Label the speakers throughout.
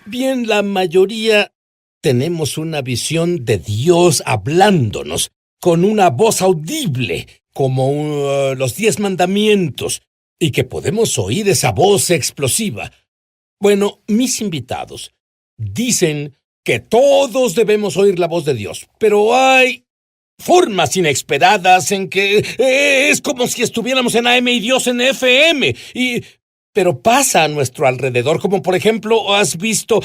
Speaker 1: Bien, la mayoría tenemos una visión de Dios hablándonos con una voz audible, como los 10 mandamientos, y que podemos oír esa voz explosiva. Bueno, mis invitados dicen que todos debemos oír la voz de Dios, pero hay formas inesperadas en que es como si estuviéramos en AM y Dios en FM, pero pasa a nuestro alrededor, como por ejemplo, has visto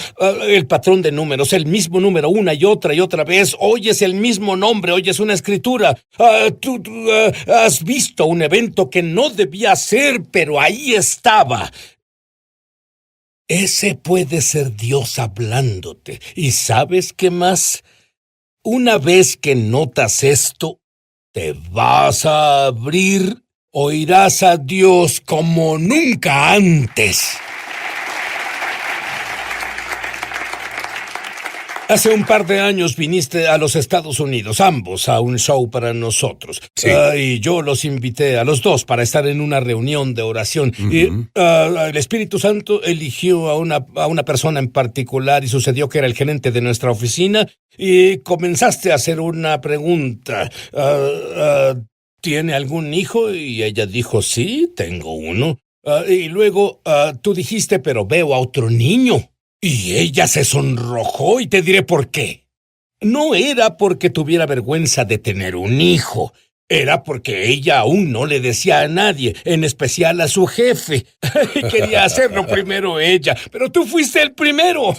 Speaker 1: el patrón de números, el mismo número una y otra vez, oyes el mismo nombre, oyes una escritura, tú has visto un evento que no debía ser, pero ahí estaba. Ese puede ser Dios hablándote. ¿Y sabes qué más? Una vez que notas esto, te vas a abrir, oirás a Dios como nunca antes. Hace un par de años viniste a los Estados Unidos, ambos, a un show para nosotros.
Speaker 2: Sí.
Speaker 1: Y yo los invité a los dos para estar en una reunión de oración. Y el Espíritu Santo eligió a una persona en particular y sucedió que era el gerente de nuestra oficina y comenzaste a hacer una pregunta. ¿Tiene algún hijo? Y ella dijo, sí, tengo uno. Y luego tú dijiste, pero veo a otro niño. Y ella se sonrojó y te diré por qué. No era porque tuviera vergüenza de tener un hijo. Era porque ella aún no le decía a nadie, en especial a su jefe. Quería hacerlo primero ella, pero tú fuiste el primero.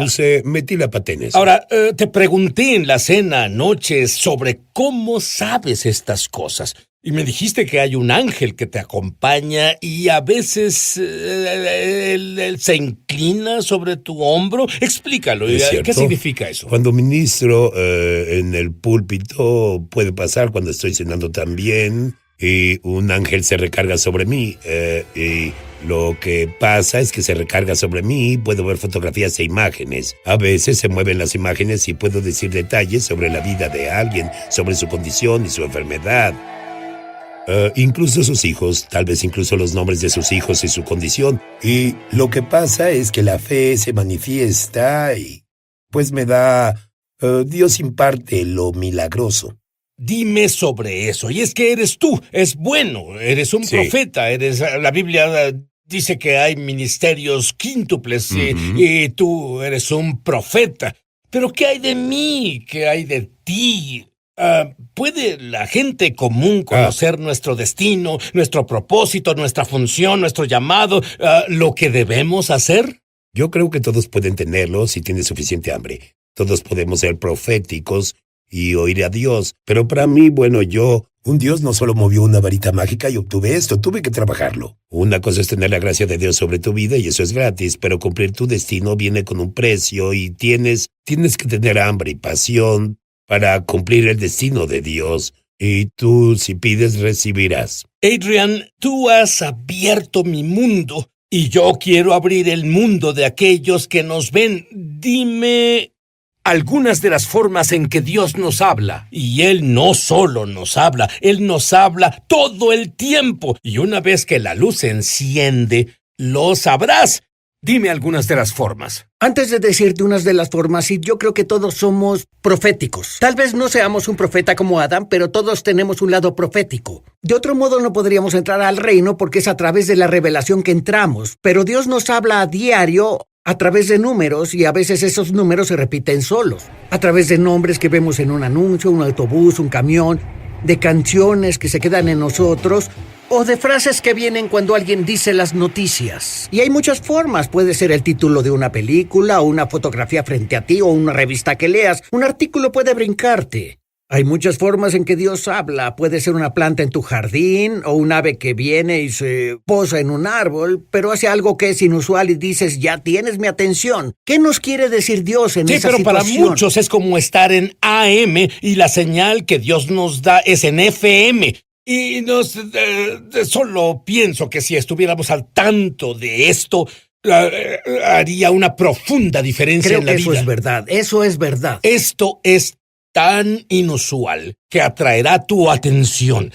Speaker 2: Sí, metí la pata en eso.
Speaker 1: Ahora, te pregunté en la cena anoche sobre cómo sabes estas cosas. Y me dijiste que hay un ángel que te acompaña y a veces él se inclina sobre tu hombro. Explícalo. ¿Qué significa eso?
Speaker 2: Cuando ministro en el púlpito puede pasar cuando estoy cenando también y un ángel se recarga sobre mí. Y lo que pasa es que se recarga sobre mí y puedo ver fotografías e imágenes. A veces se mueven las imágenes y puedo decir detalles sobre la vida de alguien, sobre su condición y su enfermedad. Incluso sus hijos, tal vez incluso los nombres de sus hijos y su condición. Y lo que pasa es que la fe se manifiesta y pues me da... Dios imparte lo milagroso.
Speaker 1: Dime sobre eso. Y es que eres tú, es bueno, eres un profeta, la Biblia dice que hay ministerios quíntuples y tú eres un profeta. Pero ¿qué hay de mí? ¿Qué hay de ti? ¿Puede la gente común conocer nuestro destino, nuestro propósito, nuestra función, nuestro llamado, lo que debemos hacer?
Speaker 2: Yo creo que todos pueden tenerlo si tienen suficiente hambre. Todos podemos ser proféticos y oír a Dios. Pero para mí, un Dios no solo movió una varita mágica y obtuve esto, tuve que trabajarlo. Una cosa es tener la gracia de Dios sobre tu vida y eso es gratis, pero cumplir tu destino viene con un precio y tienes que tener hambre y pasión para cumplir el destino de Dios. Y tú, si pides, recibirás.
Speaker 1: Adrian, tú has abierto mi mundo y yo quiero abrir el mundo de aquellos que nos ven. Dime algunas de las formas en que Dios nos habla. Y Él no solo nos habla, Él nos habla todo el tiempo. Y una vez que la luz se enciende, lo sabrás. Dime algunas de las formas.
Speaker 3: Antes de decirte unas de las formas, sí, yo creo que todos somos proféticos. Tal vez no seamos un profeta como Adán, pero todos tenemos un lado profético. De otro modo no podríamos entrar al reino porque es a través de la revelación que entramos. Pero Dios nos habla a diario a través de números y a veces esos números se repiten solos. A través de nombres que vemos en un anuncio, un autobús, un camión, de canciones que se quedan en nosotros o de frases que vienen cuando alguien dice las noticias. Y hay muchas formas. Puede ser el título de una película o una fotografía frente a ti o una revista que leas. Un artículo puede brincarte. Hay muchas formas en que Dios habla. Puede ser una planta en tu jardín o un ave que viene y se posa en un árbol, pero hace algo que es inusual y dices, ya tienes mi atención. ¿Qué nos quiere decir Dios en esa situación?
Speaker 1: Sí, pero para muchos es como estar en AM y la señal que Dios nos da es en FM. Y solo pienso que si estuviéramos al tanto de esto, haría una profunda diferencia en la vida.
Speaker 3: Creo que eso es verdad.
Speaker 1: Esto es tan inusual que atraerá tu atención.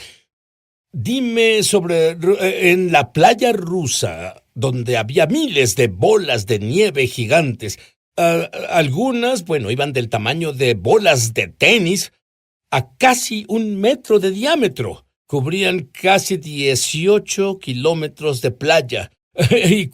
Speaker 1: Dime sobre en la playa rusa, donde había miles de bolas de nieve gigantes. Algunas, iban del tamaño de bolas de tenis a casi 1 metro de diámetro. Cubrían casi 18 kilómetros de playa. Y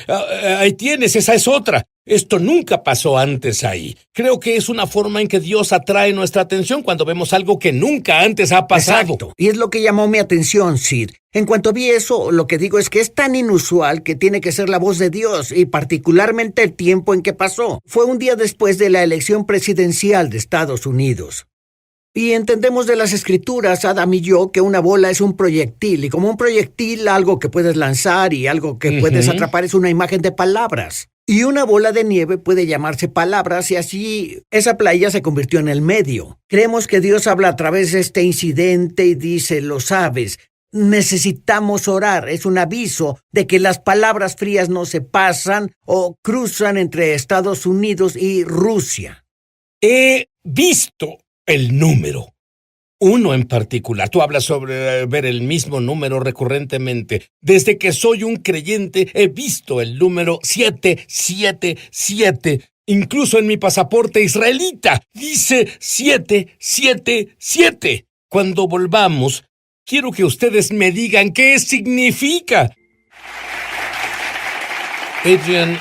Speaker 1: ahí tienes, esa es otra. Esto nunca pasó antes ahí. Creo que es una forma en que Dios atrae nuestra atención cuando vemos algo que nunca antes ha pasado.
Speaker 3: Exacto. Y es lo que llamó mi atención, Sid. En cuanto vi eso, lo que digo es que es tan inusual que tiene que ser la voz de Dios, y particularmente el tiempo en que pasó. Fue un día después de la elección presidencial de Estados Unidos. Y entendemos de las escrituras, Adam y yo, que una bola es un proyectil, y como un proyectil, algo que puedes lanzar y algo que puedes atrapar es una imagen de palabras. Y una bola de nieve puede llamarse palabras, y así esa playa se convirtió en el medio. Creemos que Dios habla a través de este incidente y dice, lo sabes, necesitamos orar. Es un aviso de que las palabras frías no se pasan o cruzan entre Estados Unidos y Rusia.
Speaker 1: He visto el número. Uno en particular. Tú hablas sobre ver el mismo número recurrentemente. Desde que soy un creyente he visto el número 777. Incluso en mi pasaporte israelita dice 777. Cuando volvamos, quiero que ustedes me digan qué significa. Adrian,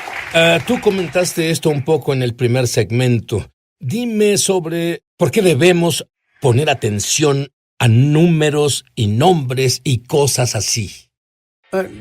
Speaker 1: tú comentaste esto un poco en el primer segmento. Dime sobre por qué debemos poner atención a números y nombres y cosas así.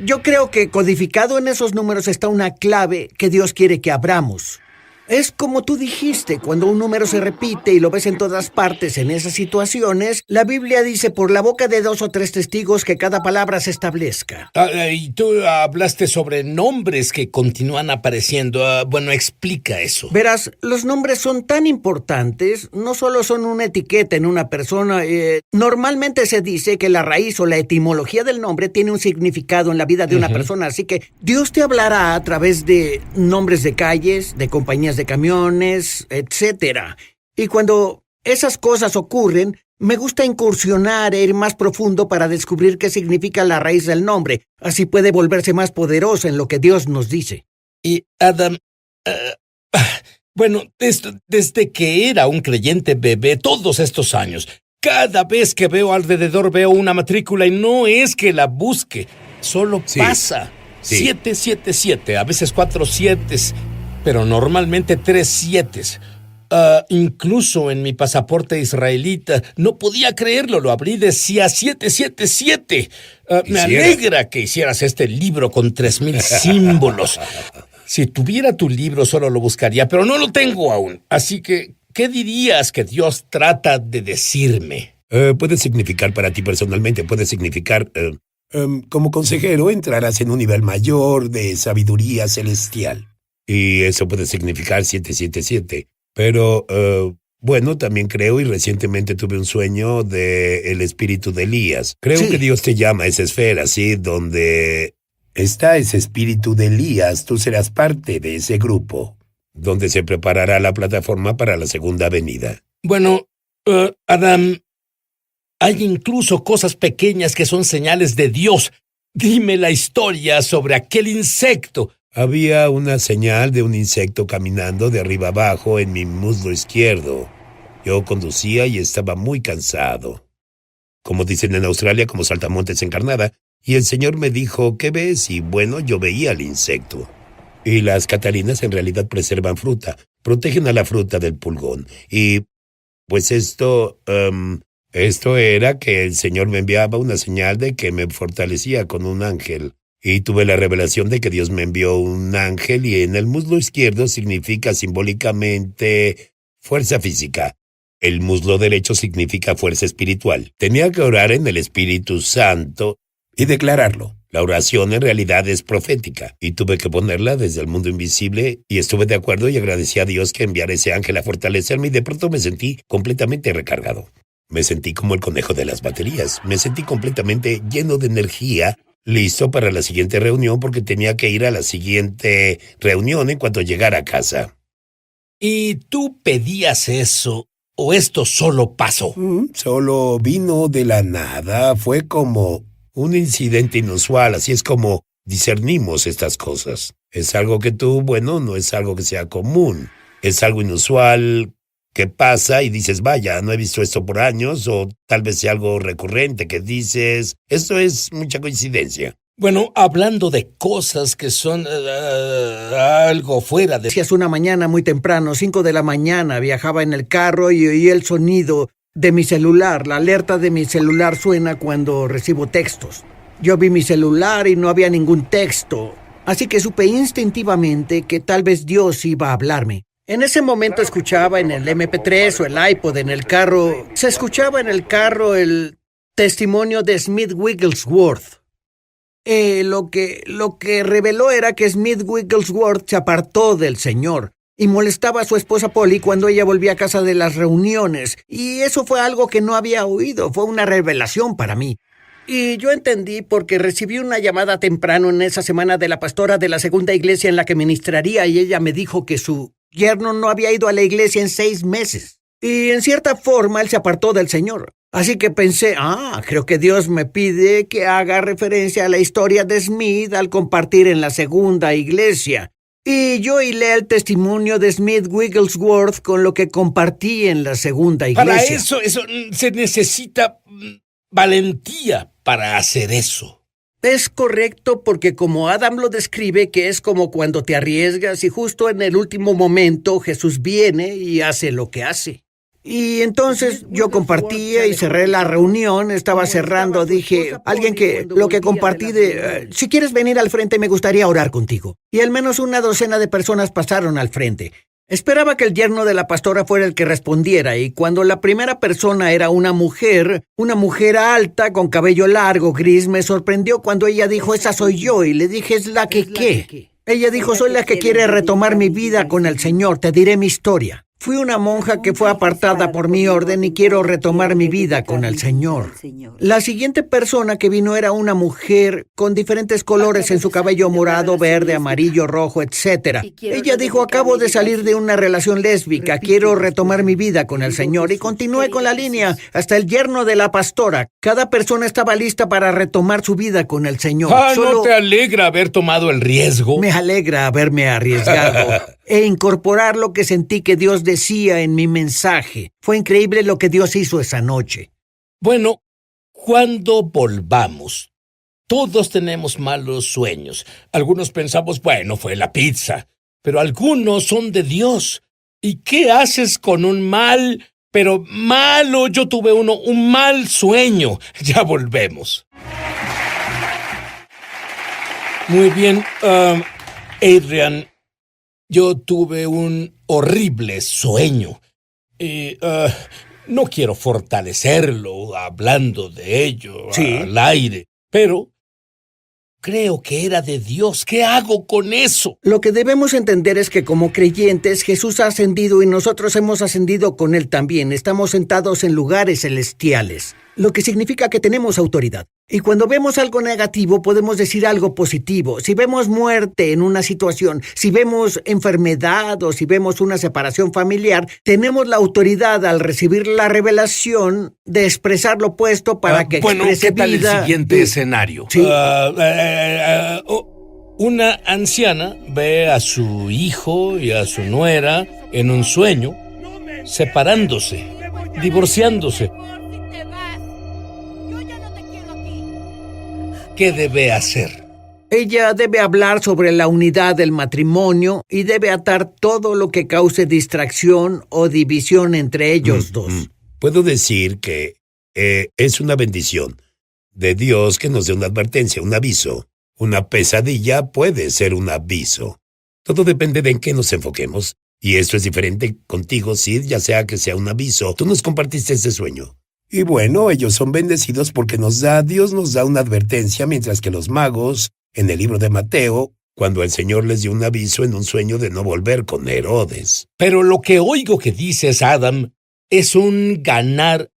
Speaker 3: Yo creo que codificado en esos números está una clave que Dios quiere que abramos. Es como tú dijiste, cuando un número se repite y lo ves en todas partes en esas situaciones, la Biblia dice por la boca de 2 o 3 testigos que cada palabra se establezca.
Speaker 1: Y tú hablaste sobre nombres que continúan apareciendo. Explica eso.
Speaker 3: Verás, los nombres son tan importantes, no solo son una etiqueta en una persona. Normalmente se dice que la raíz o la etimología del nombre tiene un significado en la vida de una persona, así que Dios te hablará a través de nombres de calles, de compañías de camiones, etcétera. Y cuando esas cosas ocurren, me gusta incursionar e ir más profundo para descubrir qué significa la raíz del nombre. Así puede volverse más poderosa en lo que Dios nos dice.
Speaker 1: Y Adam, desde que era un creyente bebé todos estos años, cada vez que veo alrededor veo una matrícula y no es que la busque, solo pasa. Sí. 777, a veces 4 7s, pero normalmente 3 7s. Incluso en mi pasaporte israelita, no podía creerlo, lo abrí, decía 777. Me alegra que hicieras este libro con 3,000 símbolos. Si tuviera tu libro solo lo buscaría, pero no lo tengo aún. Así que, ¿qué dirías que Dios trata de decirme?
Speaker 2: Puede significar para ti personalmente, puede significar, como consejero, entrarás en un nivel mayor de sabiduría celestial. Y eso puede significar 777. Pero, también creo, y recientemente tuve un sueño de el espíritu de Elías. Creo que Dios te llama a esa esfera, ¿sí? Donde está ese espíritu de Elías, tú serás parte de ese grupo, donde se preparará la plataforma para la segunda venida.
Speaker 1: Adam, hay incluso cosas pequeñas que son señales de Dios. Dime la historia sobre aquel insecto.
Speaker 2: Había una señal de un insecto caminando de arriba abajo en mi muslo izquierdo. Yo conducía y estaba muy cansado. Como dicen en Australia, como saltamontes encarnada, y el Señor me dijo, ¿qué ves? Y yo veía al insecto. Y las catalinas en realidad preservan fruta, protegen a la fruta del pulgón. Y esto era que el Señor me enviaba una señal de que me fortalecía con un ángel. Y tuve la revelación de que Dios me envió un ángel y en el muslo izquierdo significa simbólicamente fuerza física. El muslo derecho significa fuerza espiritual. Tenía que orar en el Espíritu Santo y declararlo. La oración en realidad es profética y tuve que ponerla desde el mundo invisible y estuve de acuerdo y agradecí a Dios que enviara ese ángel a fortalecerme y de pronto me sentí completamente recargado. Me sentí como el conejo de las baterías. Me sentí completamente lleno de energía, listo para la siguiente reunión porque tenía que ir a la siguiente reunión en cuanto llegara a casa.
Speaker 1: ¿Y tú pedías eso o esto solo pasó?
Speaker 2: Solo vino de la nada. Fue como un incidente inusual, así es como discernimos estas cosas. Es algo que tú, bueno, no es algo que sea común. Es algo inusual que pasa y dices, vaya, no he visto esto por años, o tal vez sea algo recurrente que dices, esto es mucha coincidencia.
Speaker 1: Bueno, hablando de cosas que son algo fuera de...
Speaker 3: Hacías una mañana muy temprano, 5 de la mañana, viajaba en el carro y oí el sonido de mi celular. La alerta de mi celular suena cuando recibo textos. Yo vi mi celular y no había ningún texto, así que supe instintivamente que tal vez Dios iba a hablarme. En ese momento escuchaba en el MP3 o el iPod en el carro, se escuchaba en el carro el testimonio de Smith Wigglesworth. Lo que reveló era que Smith Wigglesworth se apartó del Señor y molestaba a su esposa Polly cuando ella volvía a casa de las reuniones. Y eso fue algo que no había oído, fue una revelación para mí. Y yo entendí porque recibí una llamada temprano en esa semana de la pastora de la segunda iglesia en la que ministraría y ella me dijo que su yerno no había ido a la iglesia en 6 meses. Y en cierta forma él se apartó del Señor. Así que pensé, creo que Dios me pide que haga referencia a la historia de Smith al compartir en la segunda iglesia. Y yo hilé el testimonio de Smith Wigglesworth con lo que compartí en la segunda iglesia.
Speaker 1: Para eso se necesita valentía para hacer eso.
Speaker 3: Es correcto porque como Adam lo describe, que es como cuando te arriesgas y justo en el último momento Jesús viene y hace lo que hace. Y entonces yo compartía y cerré la reunión, estaba cerrando, dije, alguien que lo que compartí si quieres venir al frente me gustaría orar contigo. Y al menos una docena de personas pasaron al frente. Esperaba que el yerno de la pastora fuera el que respondiera, y cuando la primera persona era una mujer alta con cabello largo, gris, me sorprendió cuando ella dijo, esa soy yo, y le dije, ¿es la que qué? Ella dijo, soy la que quiere retomar mi vida con el Señor, te diré mi historia. Fui una monja que fue apartada por mi orden y quiero retomar mi vida con el Señor. La siguiente persona que vino era una mujer con diferentes colores en su cabello morado, verde, amarillo, rojo, etc. Ella dijo, acabo de salir de una relación lésbica, quiero retomar mi vida con el Señor. Y continué con la línea hasta el yerno de la pastora. Cada persona estaba lista para retomar su vida con el Señor.
Speaker 1: ¿No te alegra haber tomado el riesgo?
Speaker 3: Me alegra haberme arriesgado e incorporar lo que sentí que Dios decía en mi mensaje. Fue increíble lo que Dios hizo esa noche.
Speaker 1: Bueno, cuando volvamos, todos tenemos malos sueños. Algunos pensamos, bueno, fue la pizza, pero algunos son de Dios. ¿Y qué haces con un pero malo? Yo tuve un mal sueño. Ya volvemos. Muy bien, Adrian. Yo tuve un horrible sueño y no quiero fortalecerlo hablando de ello al aire, pero creo que era de Dios. ¿Qué hago con eso?
Speaker 3: Lo que debemos entender es que como creyentes Jesús ha ascendido y nosotros hemos ascendido con Él también. Estamos sentados en lugares celestiales, lo que significa que tenemos autoridad. Y cuando vemos algo negativo, podemos decir algo positivo. Si vemos muerte en una situación, si vemos enfermedad o si vemos una separación familiar, tenemos la autoridad al recibir la revelación de expresar lo opuesto para que exprese
Speaker 1: ¿qué tal
Speaker 3: vida?
Speaker 1: El siguiente escenario?
Speaker 3: Sí.
Speaker 1: Una anciana ve a su hijo y a su nuera en un sueño, separándose, divorciándose. ¿Qué debe hacer?
Speaker 3: Ella debe hablar sobre la unidad del matrimonio y debe atar todo lo que cause distracción o división entre ellos dos.
Speaker 2: Puedo decir que es una bendición de Dios que nos dé una advertencia, un aviso. Una pesadilla puede ser un aviso. Todo depende de en qué nos enfoquemos. Y esto es diferente contigo, Sid, ya sea que sea un aviso. Tú nos compartiste ese sueño. Y bueno, ellos son bendecidos porque Dios nos da una advertencia, mientras que los magos, en el libro de Mateo, cuando el Señor les dio un aviso en un sueño de no volver con Herodes.
Speaker 1: Pero lo que oigo que dices, Adam, es un ganar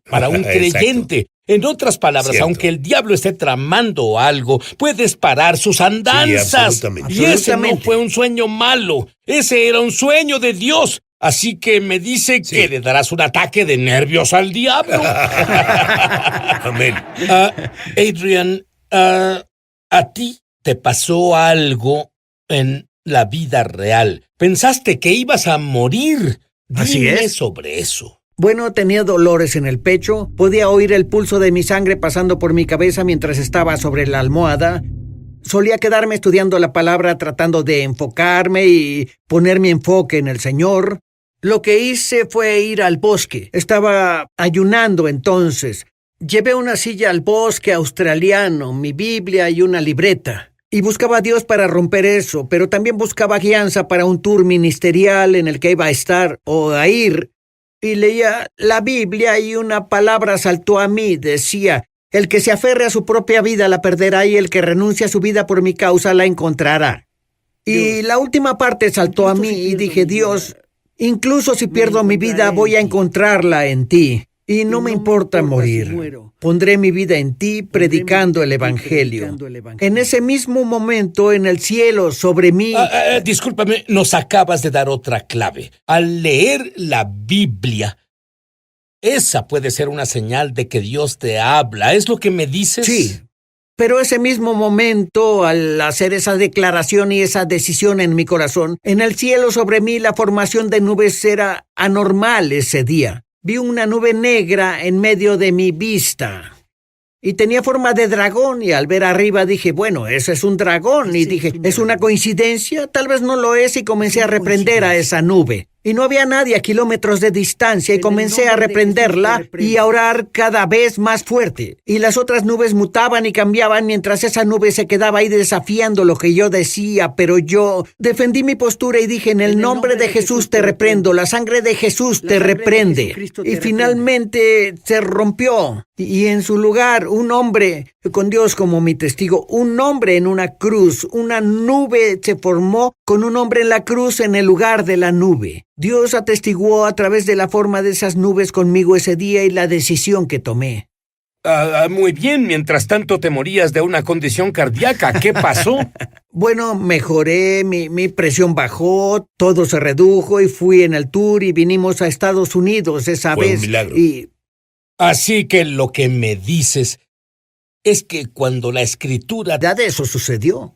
Speaker 1: para un creyente. En otras palabras,
Speaker 2: Cierto.
Speaker 1: Aunque el diablo esté tramando algo, puedes parar sus andanzas.
Speaker 2: Sí, absolutamente.
Speaker 1: Y ese no fue un sueño malo, ese era un sueño de Dios. Así que me dice que le darás un ataque de nervios al diablo.
Speaker 2: Amén.
Speaker 1: Adrian, A ti te pasó algo en la vida real. Pensaste que ibas a morir.
Speaker 3: Así
Speaker 1: Dime
Speaker 3: es.
Speaker 1: sobre eso.
Speaker 3: Bueno, tenía dolores en el pecho, podía oír el pulso de mi sangre pasando por mi cabeza mientras estaba sobre la almohada. Solía quedarme estudiando la palabra, tratando de enfocarme y poner mi enfoque en el Señor. Lo que hice fue ir al bosque. Estaba ayunando entonces. Llevé una silla al bosque australiano, mi Biblia y una libreta. Y buscaba a Dios para romper eso, pero también buscaba guianza para un tour ministerial en el que iba a estar o a ir. Y leía la Biblia y una palabra saltó a mí. Decía: el que se aferre a su propia vida la perderá y el que renuncie a su vida por mi causa la encontrará. Y la última parte saltó a mí y dije: Dios, incluso si pierdo mi vida voy a encontrarla en ti. Y no me importa morir. Pondré mi vida en ti predicando el Evangelio. En ese mismo momento, en el cielo, sobre mí...
Speaker 1: Discúlpame, nos acabas de dar otra clave. Al leer la Biblia, esa puede ser una señal de que Dios te habla. ¿Es lo que me dices?
Speaker 3: Sí. Pero ese mismo momento, al hacer esa declaración y esa decisión en mi corazón, en el cielo sobre mí la formación de nubes era anormal ese día. Vi una nube negra en medio de mi vista y tenía forma de dragón, y al ver arriba dije: bueno, ese es un dragón. Y dije: ¿es una coincidencia? Tal vez no lo es, y comencé a reprender a esa nube. Y no había nadie a kilómetros de distancia, y comencé a reprenderla y a orar cada vez más fuerte. Y las otras nubes mutaban y cambiaban mientras esa nube se quedaba ahí desafiando lo que yo decía, pero yo defendí mi postura y dije: en el nombre de Jesús te reprendo, la sangre de Jesús te reprende. Y finalmente se rompió. Y en su lugar, un hombre, con Dios como mi testigo, un hombre en una cruz, una nube se formó con un hombre en la cruz en el lugar de la nube. Dios atestiguó a través de la forma de esas nubes conmigo ese día y la decisión que tomé.
Speaker 1: Muy bien, mientras tanto te morías de una condición cardíaca. ¿Qué pasó?
Speaker 3: Bueno, mejoré, mi presión bajó, todo se redujo y fui en el tour y vinimos a Estados Unidos esa
Speaker 2: Fue
Speaker 3: vez.
Speaker 2: un milagro.
Speaker 1: Así que lo que me dices es que cuando la Escritura...
Speaker 3: Ya de eso sucedió.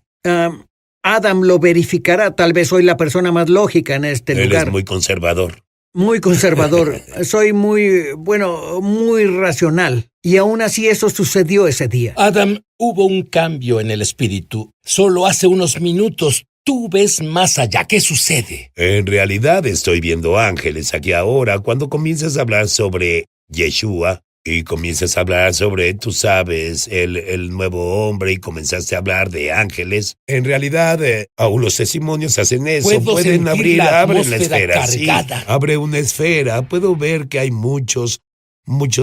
Speaker 3: Adam lo verificará. Tal vez soy la persona más lógica en este
Speaker 2: Él
Speaker 3: lugar.
Speaker 2: es muy conservador.
Speaker 3: Muy conservador. Soy muy racional. Y aún así eso sucedió ese día.
Speaker 1: Adam, hubo un cambio en el espíritu. Solo hace unos minutos tú ves más allá. ¿Qué sucede?
Speaker 2: En realidad estoy viendo ángeles aquí ahora. Cuando comienzas a hablar sobre Yeshua y comienzas a hablar sobre, tú sabes, el nuevo hombre, y comenzaste a hablar de ángeles, en realidad aún los testimonios hacen eso. Pueden abren la esfera. Sí, abre una esfera. Puedo ver que hay muchos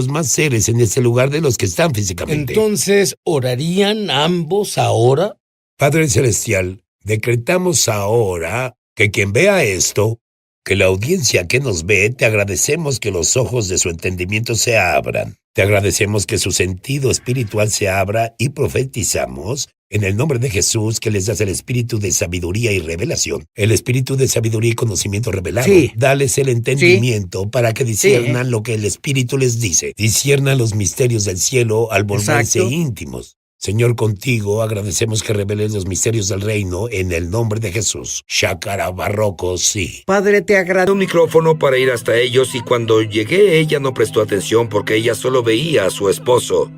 Speaker 2: más seres en este lugar de los que están físicamente.
Speaker 1: Entonces, ¿orarían ambos ahora?
Speaker 2: Padre Celestial, decretamos ahora que quien vea esto, que la audiencia que nos ve, te agradecemos que los ojos de su entendimiento se abran. Te agradecemos que su sentido espiritual se abra y profetizamos en el nombre de Jesús que les das el espíritu de sabiduría y revelación. El espíritu de sabiduría y conocimiento revelado.
Speaker 3: Sí.
Speaker 2: Dales el entendimiento para que disciernan lo que el espíritu les dice. Disciernan los misterios del cielo al volverse
Speaker 3: Exacto.
Speaker 2: íntimos. Señor, contigo agradecemos que reveles los misterios del reino en el nombre de Jesús. Shakara Barroco, sí.
Speaker 3: Padre, te agradezco.
Speaker 4: Un micrófono para ir hasta ellos, y cuando llegué ella no prestó atención porque ella solo veía a su esposo.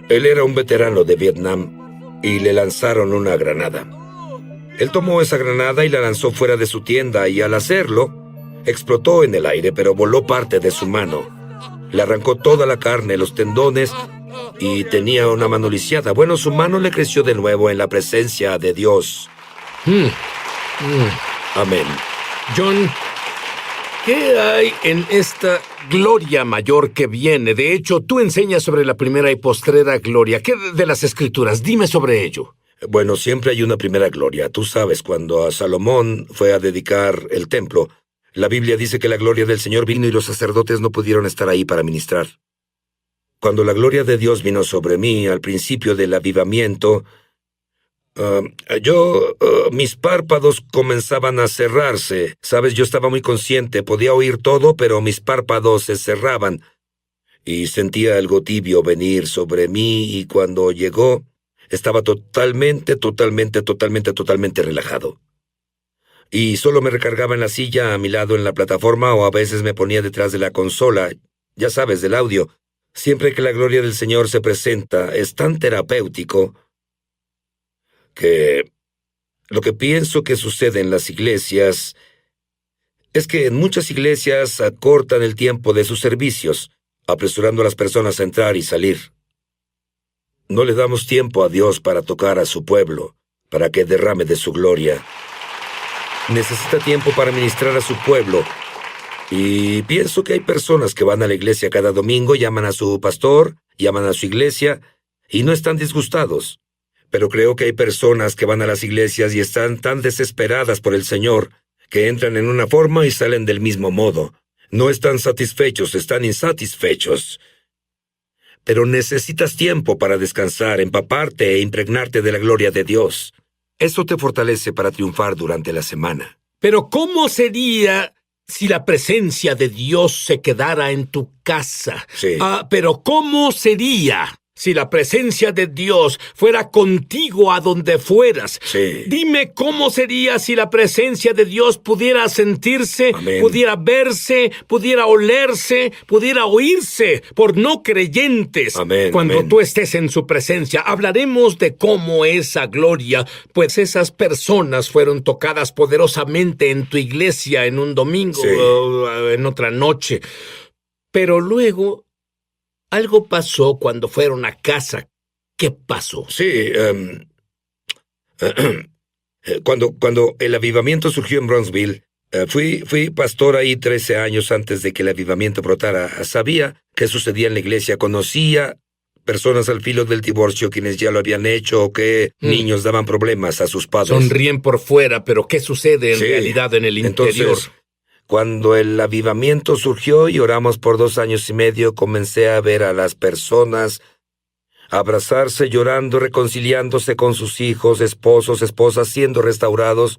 Speaker 4: Él era un veterano de Vietnam y le lanzaron una granada. Él tomó esa granada y la lanzó fuera de su tienda, y al hacerlo, explotó en el aire, pero voló parte de su mano. Le arrancó toda la carne, los tendones, y tenía una mano lisiada. Bueno, su mano le creció de nuevo en la presencia de Dios. Amén.
Speaker 1: John, ¿qué hay en esta gloria mayor que viene? De hecho, tú enseñas sobre la primera y postrera gloria. ¿Qué de las Escrituras? Dime sobre ello.
Speaker 4: Bueno, siempre hay una primera gloria. Tú sabes, cuando a Salomón fue a dedicar el templo, la Biblia dice que la gloria del Señor vino y los sacerdotes no pudieron estar ahí para ministrar. Cuando la gloria de Dios vino sobre mí al principio del avivamiento, mis párpados comenzaban a cerrarse. Sabes, yo estaba muy consciente, podía oír todo, pero mis párpados se cerraban. Y sentía algo tibio venir sobre mí, y cuando llegó, Estaba totalmente relajado. Y solo me recargaba en la silla a mi lado en la plataforma o a veces me ponía detrás de la consola, ya sabes, del audio. Siempre que la gloria del Señor se presenta, es tan terapéutico que lo que pienso que sucede en las iglesias es que en muchas iglesias acortan el tiempo de sus servicios, apresurando a las personas a entrar y salir. No le damos tiempo a Dios para tocar a su pueblo, para que derrame de su gloria. Necesita tiempo para ministrar a su pueblo. Y pienso que hay personas que van a la iglesia cada domingo, llaman a su pastor, llaman a su iglesia, y no están disgustados. Pero creo que hay personas que van a las iglesias y están tan desesperadas por el Señor, que entran en una forma y salen del mismo modo. No están satisfechos, están insatisfechos. Pero necesitas tiempo para descansar, empaparte e impregnarte de la gloria de Dios. Eso te fortalece para triunfar durante la semana.
Speaker 1: Pero ¿cómo sería si la presencia de Dios se quedara en tu casa?
Speaker 4: Sí.
Speaker 1: Pero ¿cómo sería si la presencia de Dios fuera contigo a donde fueras?
Speaker 4: Sí.
Speaker 1: Dime cómo sería si la presencia de Dios pudiera sentirse,
Speaker 4: Amén.
Speaker 1: pudiera verse, pudiera olerse, pudiera oírse por no creyentes.
Speaker 4: Amén,
Speaker 1: Cuando
Speaker 4: amén.
Speaker 1: tú estés en su presencia, hablaremos de cómo esa gloria, pues esas personas fueron tocadas poderosamente en tu iglesia en un domingo,
Speaker 4: Sí.
Speaker 1: en otra noche. Pero luego algo pasó cuando fueron a casa. ¿Qué pasó?
Speaker 4: Sí, cuando el avivamiento surgió en Bronzeville, fui pastor ahí 13 años antes de que el avivamiento brotara. Sabía qué sucedía en la iglesia, conocía personas al filo del divorcio quienes ya lo habían hecho o que niños daban problemas a sus padres.
Speaker 1: Sonríen por fuera, pero ¿qué sucede en
Speaker 4: Sí.
Speaker 1: realidad en el interior?
Speaker 4: Entonces, cuando el avivamiento surgió y oramos por 2 años y medio, comencé a ver a las personas abrazarse, llorando, reconciliándose con sus hijos, esposos, esposas, siendo restaurados.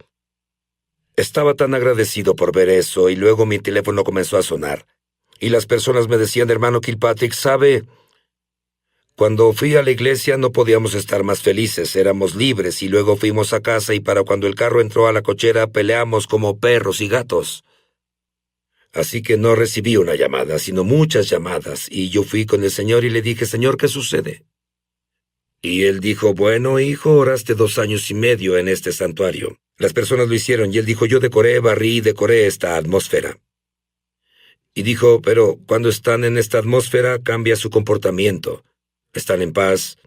Speaker 4: Estaba tan agradecido por ver eso, y luego mi teléfono comenzó a sonar. Y las personas me decían, hermano Kilpatrick, ¿sabe? Cuando fui a la iglesia no podíamos estar más felices, éramos libres, y luego fuimos a casa y para cuando el carro entró a la cochera peleamos como perros y gatos. Así que no recibí una llamada, sino muchas llamadas, y yo fui con el Señor y le dije, Señor, ¿qué sucede? Y él dijo, bueno, hijo, oraste 2 años y medio en este santuario. Las personas lo hicieron, y él dijo, yo barrí y decoré esta atmósfera. Y dijo, pero cuando están en esta atmósfera cambia su comportamiento. Están en paz,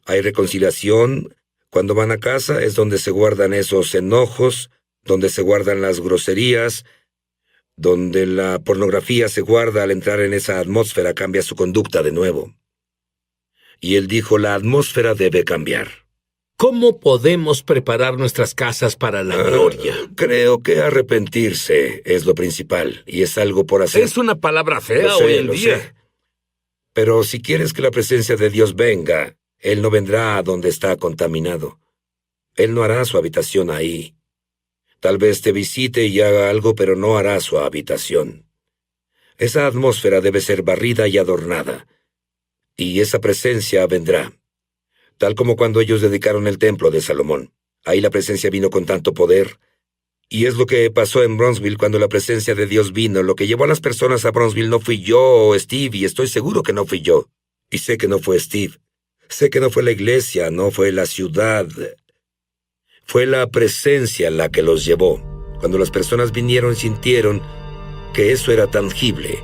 Speaker 4: hay reconciliación. Cuando van a casa es donde se guardan esos enojos, donde se guardan las groserías, donde la pornografía se guarda. Al entrar en esa atmósfera cambia su conducta de nuevo. Y él dijo, la atmósfera debe cambiar.
Speaker 1: ¿Cómo podemos preparar nuestras casas para la gloria?
Speaker 4: Creo que arrepentirse es lo principal, y es algo por hacer.
Speaker 1: Es una palabra fea
Speaker 4: Lo sé,
Speaker 1: hoy en
Speaker 4: lo
Speaker 1: día.
Speaker 4: sé. Pero si quieres que la presencia de Dios venga, Él no vendrá a donde está contaminado. Él no hará su habitación ahí. Tal vez te visite y haga algo, pero no hará su habitación. Esa atmósfera debe ser barrida y adornada, y esa presencia vendrá. Tal como cuando ellos dedicaron el templo de Salomón. Ahí la presencia vino con tanto poder. Y es lo que pasó en Bronzeville cuando la presencia de Dios vino. Lo que llevó a las personas a Bronzeville no fui yo o Steve, y estoy seguro que no fui yo. Y sé que no fue Steve. Sé que no fue la iglesia, no fue la ciudad. Fue la presencia la que los llevó. Cuando las personas vinieron, sintieron que eso era tangible.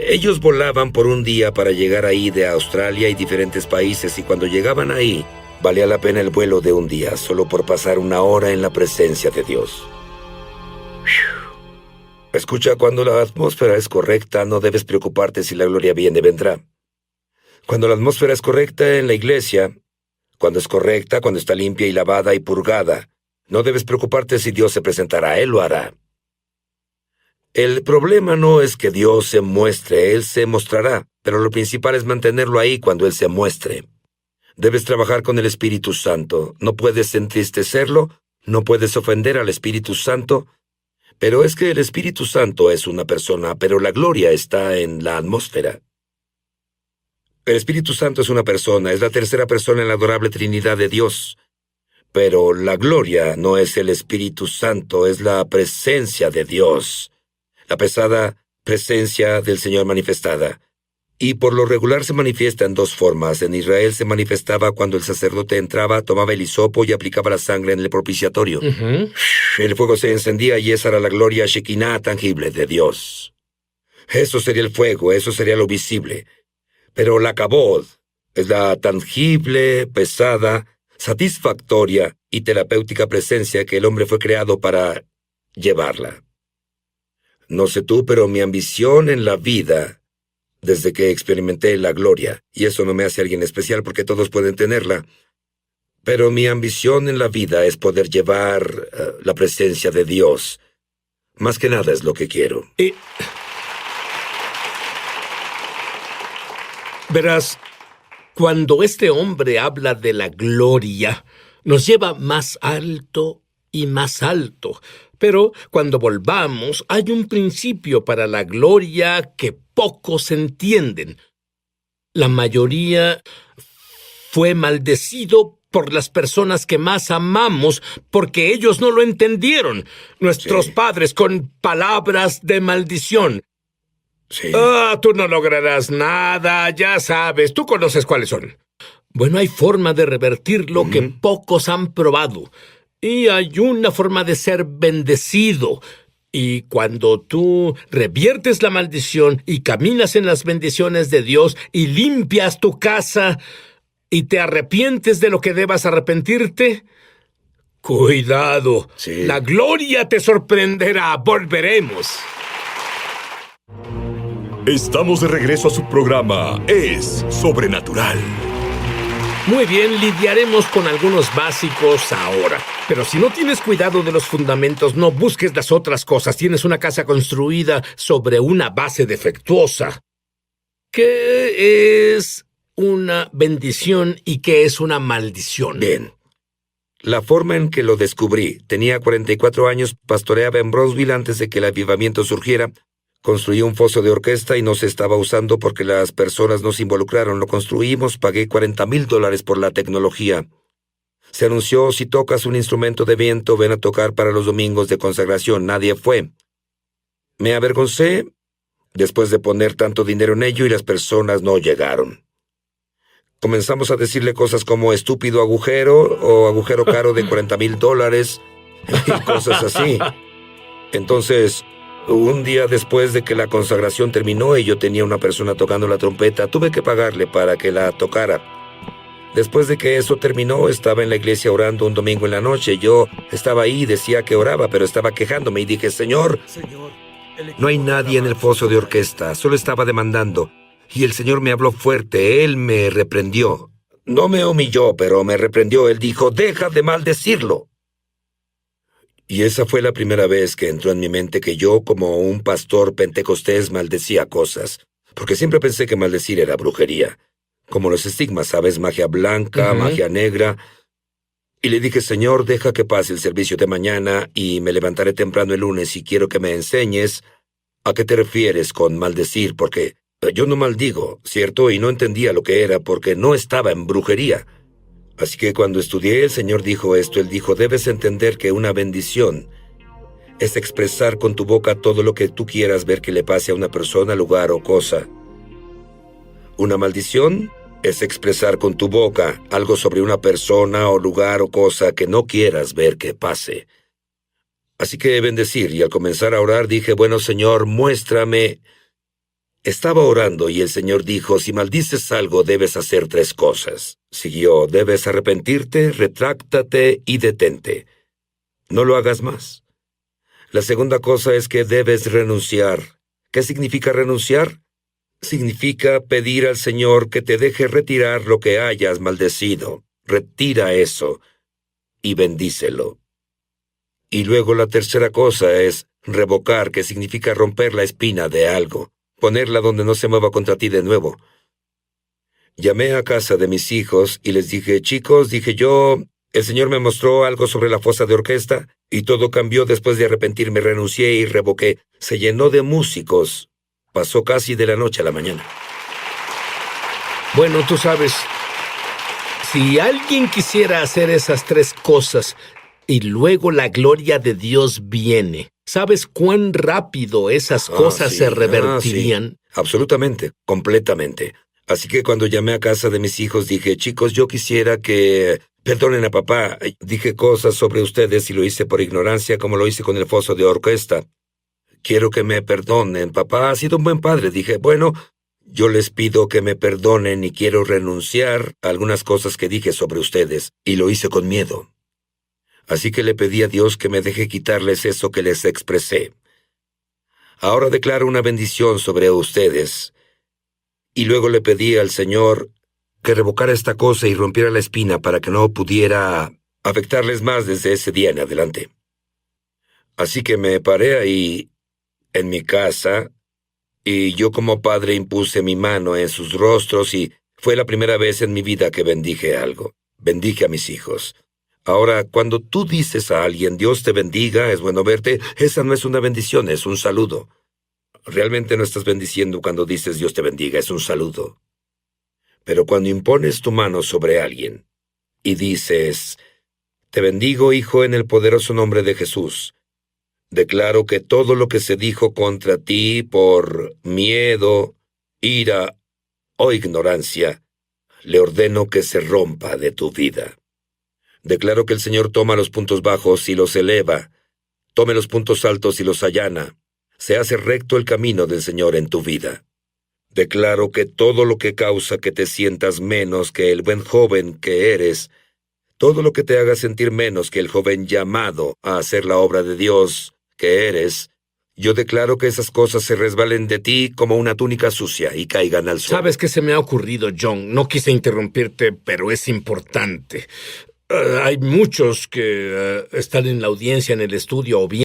Speaker 4: Ellos volaban por un día para llegar ahí de Australia y diferentes países, y cuando llegaban ahí, valía la pena el vuelo de un día, solo por pasar 1 hora en la presencia de Dios. Escucha, cuando la atmósfera es correcta, no debes preocuparte si la gloria viene, vendrá. Cuando la atmósfera es correcta en la iglesia, cuando es correcta, cuando está limpia y lavada y purgada, no debes preocuparte si Dios se presentará, Él lo hará. El problema no es que Dios se muestre, Él se mostrará, pero lo principal es mantenerlo ahí cuando Él se muestre. Debes trabajar con el Espíritu Santo. No puedes entristecerlo, no puedes ofender al Espíritu Santo, pero es que el Espíritu Santo es una persona, pero la gloria está en la atmósfera. El Espíritu Santo es una persona, es la tercera persona en la adorable Trinidad de Dios. Pero la gloria no es el Espíritu Santo, es la presencia de Dios. La pesada presencia del Señor manifestada. Y por lo regular se manifiesta en dos formas. En Israel se manifestaba cuando el sacerdote entraba, tomaba el hisopo y aplicaba la sangre en el propiciatorio. El fuego se encendía y esa era la gloria Shekinah tangible de Dios. Eso sería el fuego, eso sería lo visible. Pero la kabod es la tangible, pesada, satisfactoria y terapéutica presencia que el hombre fue creado para llevarla. No sé tú, pero mi ambición en la vida, desde que experimenté la gloria, y eso no me hace alguien especial porque todos pueden tenerla, pero mi ambición en la vida es poder llevar la presencia de Dios. Más que nada es lo que quiero.
Speaker 1: Verás, cuando este hombre habla de la gloria, nos lleva más alto y más alto. Pero cuando volvamos, hay un principio para la gloria que pocos entienden. La mayoría fue maldecido por las personas que más amamos porque ellos no lo entendieron. Nuestros padres con palabras de maldición.
Speaker 4: Sí.
Speaker 1: Tú no lograrás nada, ya sabes, tú conoces cuáles son. Bueno, hay forma de revertir lo que pocos han probado. Y hay una forma de ser bendecido. Y cuando tú reviertes la maldición y caminas en las bendiciones de Dios y limpias tu casa y te arrepientes de lo que debas arrepentirte, cuidado,
Speaker 4: Sí.
Speaker 1: la gloria te sorprenderá. Volveremos.
Speaker 5: Estamos de regreso a su programa Es Sobrenatural.
Speaker 1: Muy bien, lidiaremos con algunos básicos ahora. Pero si no tienes cuidado de los fundamentos, no busques las otras cosas. Tienes una casa construida sobre una base defectuosa. ¿Qué es una bendición y qué es una maldición?
Speaker 4: Bien. La forma en que lo descubrí, tenía 44 años, pastoreaba en Brownsville antes de que el avivamiento surgiera. Construí un foso de orquesta y no se estaba usando porque las personas no se involucraron. Lo construimos, pagué $40,000 por la tecnología. Se anunció, si tocas un instrumento de viento, ven a tocar para los domingos de consagración. Nadie fue. Me avergoncé después de poner tanto dinero en ello y las personas no llegaron. Comenzamos a decirle cosas como estúpido agujero o agujero caro de $40,000 y cosas así. Entonces, un día después de que la consagración terminó y yo tenía una persona tocando la trompeta, tuve que pagarle para que la tocara. Después de que eso terminó, estaba en la iglesia orando un domingo en la noche. Yo estaba ahí y decía que oraba, pero estaba quejándome y dije, Señor, no hay nadie en el foso de orquesta, solo estaba demandando. Y el Señor me habló fuerte, Él me reprendió. No me humilló, pero me reprendió. Él dijo, deja de maldecirlo. Y esa fue la primera vez que entró en mi mente que yo, como un pastor pentecostés, maldecía cosas. Porque siempre pensé que maldecir era brujería. Como los estigmas, ¿sabes? Magia blanca, magia negra. Y le dije, Señor, deja que pase el servicio de mañana y me levantaré temprano el lunes y quiero que me enseñes a qué te refieres con maldecir, porque yo no maldigo, ¿cierto? Y no entendía lo que era porque no estaba en brujería. Así que cuando estudié, el Señor dijo esto. Él dijo, debes entender que una bendición es expresar con tu boca todo lo que tú quieras ver que le pase a una persona, lugar o cosa. Una maldición es expresar con tu boca algo sobre una persona o lugar o cosa que no quieras ver que pase. Así que bendecir, y al comenzar a orar dije, bueno, Señor, muéstrame. Estaba orando y el Señor dijo, si maldices algo, debes hacer 3 cosas. Siguió, debes arrepentirte, retráctate y detente. No lo hagas más. La segunda cosa es que debes renunciar. ¿Qué significa renunciar? Significa pedir al Señor que te deje retirar lo que hayas maldecido. Retira eso y bendícelo. Y luego la tercera cosa es revocar, que significa romper la espina de algo. Ponerla donde no se mueva contra ti de nuevo. Llamé a casa de mis hijos y les dije, chicos, el Señor me mostró algo sobre la fosa de orquesta y todo cambió después de arrepentirme, renuncié y revoqué. Se llenó de músicos. Pasó casi de la noche a la mañana.
Speaker 1: Bueno, tú sabes, si alguien quisiera hacer esas 3 cosas y luego la gloria de Dios viene, ¿sabes cuán rápido esas cosas
Speaker 4: Sí,
Speaker 1: se
Speaker 4: sí.
Speaker 1: revertirían?
Speaker 4: Absolutamente, completamente. Así que cuando llamé a casa de mis hijos dije, chicos, yo quisiera que perdonen a papá. Dije cosas sobre ustedes y lo hice por ignorancia como lo hice con el foso de orquesta. Quiero que me perdonen. Papá ha sido un buen padre. Dije, bueno, yo les pido que me perdonen y quiero renunciar a algunas cosas que dije sobre ustedes. Y lo hice con miedo. Así que le pedí a Dios que me deje quitarles eso que les expresé. Ahora declaro una bendición sobre ustedes. Y luego le pedí al Señor que revocara esta cosa y rompiera la espina para que no pudiera afectarles más desde ese día en adelante. Así que me paré ahí en mi casa y yo como padre impuse mi mano en sus rostros y fue la primera vez en mi vida que bendije algo. Bendije a mis hijos. Ahora, cuando tú dices a alguien, Dios te bendiga, es bueno verte, esa no es una bendición, es un saludo. Realmente no estás bendiciendo cuando dices Dios te bendiga, es un saludo. Pero cuando impones tu mano sobre alguien y dices, te bendigo, hijo, en el poderoso nombre de Jesús, declaro que todo lo que se dijo contra ti por miedo, ira o ignorancia, le ordeno que se rompa de tu vida. Declaro que el Señor toma los puntos bajos y los eleva, tome los puntos altos y los allana. Se hace recto el camino del Señor en tu vida. Declaro que todo lo que causa que te sientas menos que el buen joven que eres, todo lo que te haga sentir menos que el joven llamado a hacer la obra de Dios que eres, yo declaro que esas cosas se resbalen de ti como una túnica sucia y caigan al suelo.
Speaker 1: ¿Sabes qué se me ha ocurrido, John? No quise interrumpirte, pero es importante. Hay muchos que están en la audiencia en el estudio o bien